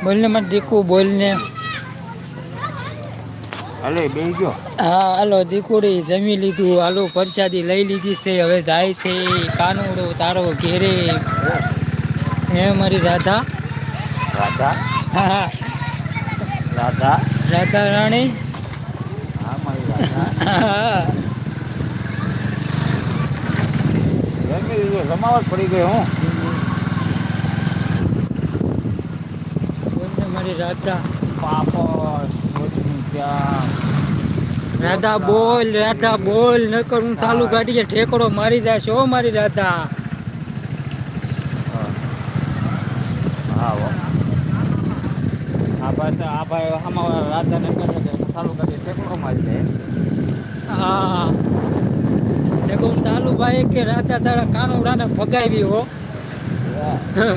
બોલને મને દીકુ બોલને. અલે બેહી ગયો. હા હાલો દીકુડી જમી લીધું, હાલો પરસાદી લઈ લીધી છે, હવે જાય છે કાનુડો તારો ઘેરે. હે મારી રાધા. રાધા હા હા. રાધા. રાધા રાણી. હા મારી રાધા. હા. જમી લીધું, જમાવટ પડી ગઈ હું. બોલને મારી રાધા. પાપડ, ભજીયા. રાધા રોટલા બોલ, રાધા બોલ, નકર હું ચાલુ છાશ. ગાડીએ ઠેકડો મારી જાશો હો મારી રાધા. હા હા હો. આ ભાઈ આમાં રાધાને કહે છે કે ચાલુ કરી ઠેકડો મારી દે. હા. ચાલુ ભાઈ કે રાધા તારા કાનુડાને ભગાવી હો. હા.